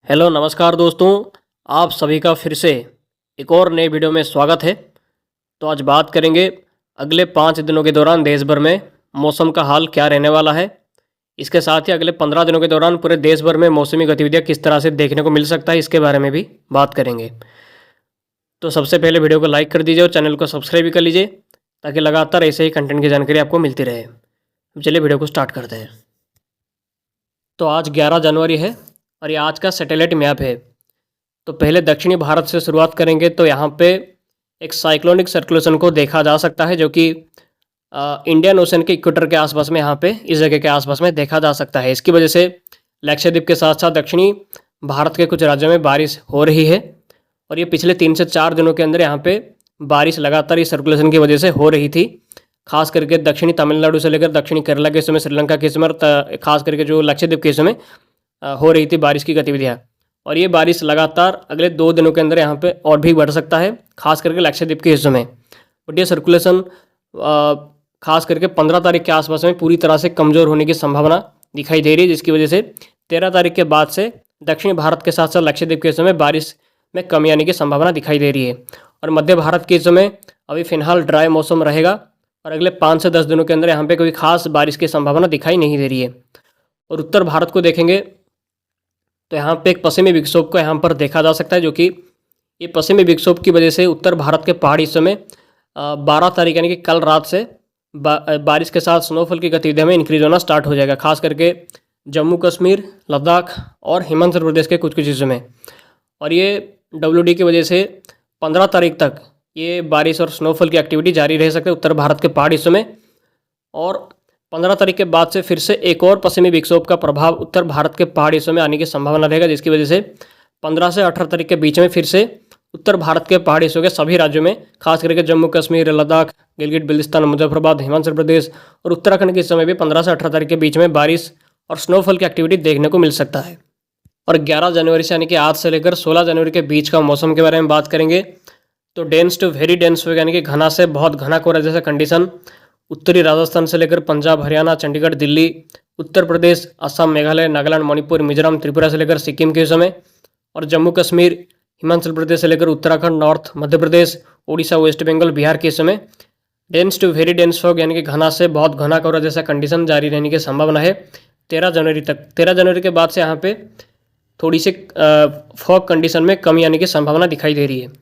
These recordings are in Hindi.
हेलो नमस्कार दोस्तों, आप सभी का फिर से एक और नए वीडियो में स्वागत है। तो आज बात करेंगे अगले 5 दिनों के दौरान देश भर में मौसम का हाल क्या रहने वाला है। इसके साथ ही अगले 15 दिनों के दौरान पूरे देश भर में मौसमी गतिविधियाँ किस तरह से देखने को मिल सकता है, इसके बारे में भी बात करेंगे। तो सबसे पहले वीडियो को लाइक कर दीजिए और चैनल को सब्सक्राइब भी कर लीजिए ताकि लगातार ऐसे ही कंटेंट की जानकारी आपको मिलती रहे। अब चलिए वीडियो को स्टार्ट करते हैं। तो आज 11 जनवरी है और ये आज का सैटेलाइट मैप है। तो पहले दक्षिणी भारत से शुरुआत करेंगे तो यहाँ पे एक साइक्लोनिक सर्कुलेशन को देखा जा सकता है जो कि इंडियन ओशन के इक्वेटर के आसपास में यहाँ पे इस जगह के आसपास में देखा जा सकता है। इसकी वजह से लक्षद्वीप के साथ साथ दक्षिणी भारत के कुछ राज्यों में बारिश हो रही है और ये पिछले 3 से 4 दिनों के अंदर यहाँ पे बारिश लगातार इस सर्कुलेशन की वजह से हो रही थी। खास करके दक्षिणी तमिलनाडु से लेकर दक्षिणी केरला के समय, श्रीलंका के समय और खास करके जो लक्षद्वीप के समय हो रही थी बारिश की गतिविधियाँ। और ये बारिश लगातार अगले 2 दिनों के अंदर यहाँ पे और भी बढ़ सकता है, खास करके लक्षद्वीप के हिस्सों में। बट ये सर्कुलेशन खास करके 15 तारीख के आसपास में पूरी तरह से कमज़ोर होने की संभावना दिखाई दे रही है, जिसकी वजह से 13 तारीख के बाद से दक्षिणी भारत के साथ साथ लक्षद्वीप के हिस्सों में बारिश में कमी आने की संभावना दिखाई दे रही है। और मध्य भारत के हिस्सों में अभी फ़िलहाल ड्राई मौसम रहेगा और अगले 5 से 10 दिनों के अंदर यहाँ पे कोई खास बारिश की संभावना दिखाई नहीं दे रही है। और उत्तर भारत को देखेंगे तो यहाँ पे एक पश्चिमी विक्षोभ को यहाँ पर देखा जा सकता है, जो कि ये पश्चिमी विक्षोभ की वजह से उत्तर भारत के पहाड़ी हिस्सों में 12 तारीख यानी कि कल रात से बारिश के साथ स्नोफॉल की गतिविधियों में इंक्रीज होना स्टार्ट हो जाएगा, खास करके जम्मू कश्मीर, लद्दाख और हिमाचल प्रदेश के कुछ कुछ हिस्सों में। और ये WD की वजह से 15 तारीख तक ये बारिश और स्नोफॉल की एक्टिविटी जारी रह सकती है उत्तर भारत के पहाड़ी हिस्सों में। और 15 तारीख के बाद से फिर से एक और पश्चिमी विक्षोभ का प्रभाव उत्तर भारत के पहाड़ी हिस्सों में आने की संभावना रहेगा, जिसकी वजह से 15 से 18 तारीख के बीच में फिर से उत्तर भारत के पहाड़ी हिस्सों के सभी राज्यों में, खास करके जम्मू कश्मीर, लद्दाख, गिलगित बिल्तिस्तान, मुजफ्फराबाद, हिमाचल प्रदेश और उत्तराखंड के समय भी 15 से 18 तारीख के बीच में बारिश और स्नोफॉल की एक्टिविटी देखने को मिल सकता है। और 11 जनवरी से यानी कि आज से लेकर 16 जनवरी के बीच का मौसम के बारे में बात करेंगे तो डेंस टू वेरी डेंस हो, यानी कि घना से बहुत घना कोहरा जैसा कंडीशन उत्तरी राजस्थान से लेकर पंजाब, हरियाणा, चंडीगढ़, दिल्ली, उत्तर प्रदेश, असम, मेघालय, नागालैंड, मणिपुर, मिजोरम, त्रिपुरा से लेकर सिक्किम के हिस्सों में और जम्मू कश्मीर, हिमाचल प्रदेश से लेकर उत्तराखंड, नॉर्थ मध्य प्रदेश, उड़ीसा, वेस्ट बंगाल, बिहार के हिस्सों में dense to very dense fog यानी कि घना से बहुत घना कोहरा जैसा कंडीशन जारी रहने की संभावना है 13 जनवरी तक। 13 जनवरी के बाद से यहाँ पे थोड़ी सी फॉग कंडीशन में कमी आने की संभावना दिखाई दे रही है।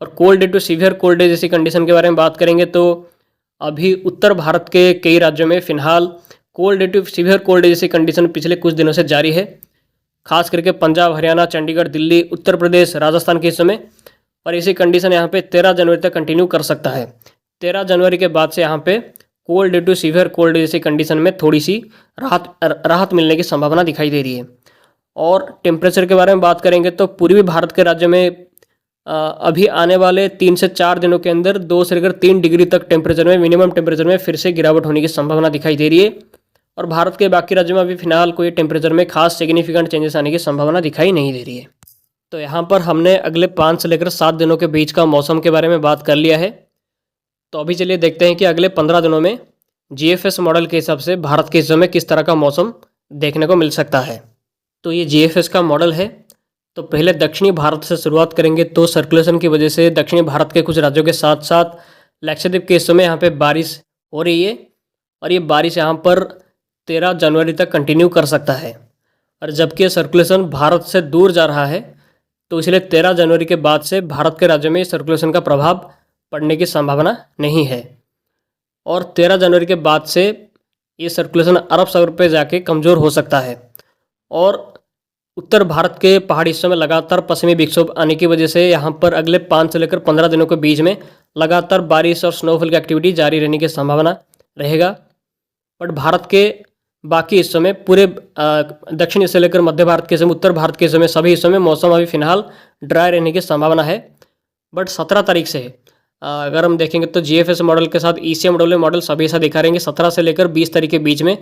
और cold day to severe cold day जैसी कंडीशन के बारे में बात करेंगे तो अभी उत्तर भारत के कई राज्यों में फिलहाल cold day to severe cold day जैसी कंडीशन पिछले कुछ दिनों से जारी है, खास करके पंजाब, हरियाणा, चंडीगढ़, दिल्ली, उत्तर प्रदेश, राजस्थान के हिस्सों में। और ऐसी कंडीशन यहाँ पे 13 जनवरी तक कंटिन्यू कर सकता है। 13 जनवरी के बाद से यहाँ पे cold day to severe cold day जैसी कंडीशन में थोड़ी सी राहत मिलने की संभावना दिखाई दे रही है। और टेम्परेचर के बारे में बात करेंगे तो पूर्वी भारत के राज्यों में अभी आने वाले 3 से 4 दिनों के अंदर 2 से लेकर 3 डिग्री तक टेम्परेचर में, मिनिमम टेम्परेचर में फिर से गिरावट होने की संभावना दिखाई दे रही है। और भारत के बाकी राज्यों में अभी फिलहाल कोई टेम्परेचर में खास सिग्निफिकेंट चेंजेस आने की संभावना दिखाई नहीं दे रही है। तो यहाँ पर हमने अगले 5 से लेकर 7 दिनों के बीच का मौसम के बारे में बात कर लिया है। तो अभी चलिए देखते हैं कि अगले 15 दिनों में GFS मॉडल के हिसाब से भारत के हिस्सों में किस तरह का मौसम देखने को मिल सकता है। तो ये GFS का मॉडल है। तो पहले दक्षिणी भारत से शुरुआत करेंगे तो सर्कुलेशन की वजह से दक्षिणी भारत के कुछ राज्यों के साथ साथ लक्षद्वीप के हिस्सों में यहाँ पे बारिश हो रही है और ये बारिश यहाँ पर 13 जनवरी तक कंटिन्यू कर सकता है। और जबकि ये सर्कुलेशन भारत से दूर जा रहा है तो इसलिए 13 जनवरी के बाद से भारत के राज्यों में सर्कुलेशन का प्रभाव पड़ने की संभावना नहीं है। और 13 जनवरी के बाद से ये सर्कुलेशन अरब सागर पे जाके कमज़ोर हो सकता है। और उत्तर भारत के पहाड़ी हिस्सों में लगातार पश्चिमी विक्षोभ आने की वजह से यहाँ पर अगले 5 से लेकर 15 दिनों के बीच में लगातार बारिश और स्नोफॉल की एक्टिविटी जारी रहने की संभावना रहेगा। बट भारत के बाकी हिस्सों में पूरे दक्षिण से लेकर मध्य भारत के समय, उत्तर भारत के समय सभी हिस्सों में मौसम अभी फिलहाल ड्राई रहने की संभावना है। बट 17 तारीख से अगर हम देखेंगे तो GFS मॉडल के साथ ECMWF मॉडल सभी ऐसा दिखा रहेंगे। 17 से लेकर 20 तारीख के बीच में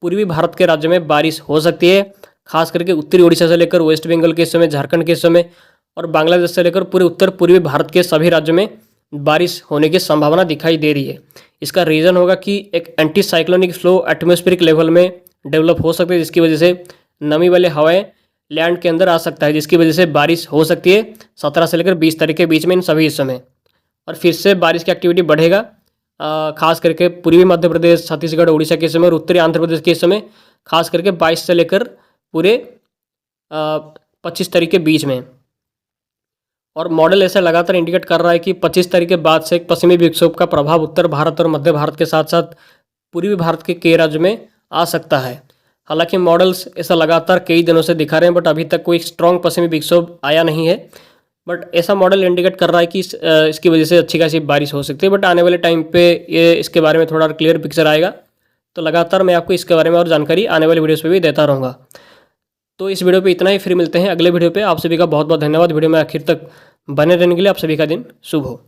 पूर्वी भारत के राज्यों में बारिश हो सकती है, खास करके उत्तरी उड़ीसा से लेकर वेस्ट बंगाल के समय, झारखंड के समय और बांग्लादेश से लेकर पूरे उत्तर पूर्वी भारत के सभी राज्यों में बारिश होने की संभावना दिखाई दे रही है। इसका रीज़न होगा कि एक anti cyclonic flow atmospheric level में डेवलप हो सकती है, जिसकी वजह से नमी वाली हवाएं लैंड के अंदर आ सकता है, जिसकी वजह से बारिश हो सकती है 17 से लेकर 20 तारीख के बीच में इन सभी हिस्सों में। और फिर से बारिश की एक्टिविटी बढ़ेगा, खास करके पूर्वी मध्य प्रदेश, छत्तीसगढ़, उड़ीसा के समय और उत्तरी आंध्र प्रदेश के समय, खास करके 22 से लेकर पूरे 25 तारीख के बीच में। और मॉडल ऐसा लगातार इंडिकेट कर रहा है कि 25 तारीख के बाद से एक पश्चिमी विक्षोभ का प्रभाव उत्तर भारत और मध्य भारत के साथ साथ पूर्वी भारत के कई राज्यों में आ सकता है। हालांकि मॉडल्स ऐसा लगातार कई दिनों से दिखा रहे हैं, बट अभी तक कोई स्ट्रॉन्ग पश्चिमी विक्षोभ आया नहीं है। बट ऐसा मॉडल इंडिकेट कर रहा है कि इसकी वजह से अच्छी खासी बारिश हो सकती है। बट आने वाले टाइम पे ये इसके बारे में थोड़ा क्लियर पिक्चर आएगा, तो लगातार मैं आपको इसके बारे में और जानकारी आने वाली वीडियोस पे भी देता रहूँगा। तो इस वीडियो पे इतना ही, फिर मिलते हैं अगले वीडियो पे। आप सभी का बहुत बहुत धन्यवाद वीडियो में आखिर तक बने रहने के लिए। आप सभी का दिन शुभ हो।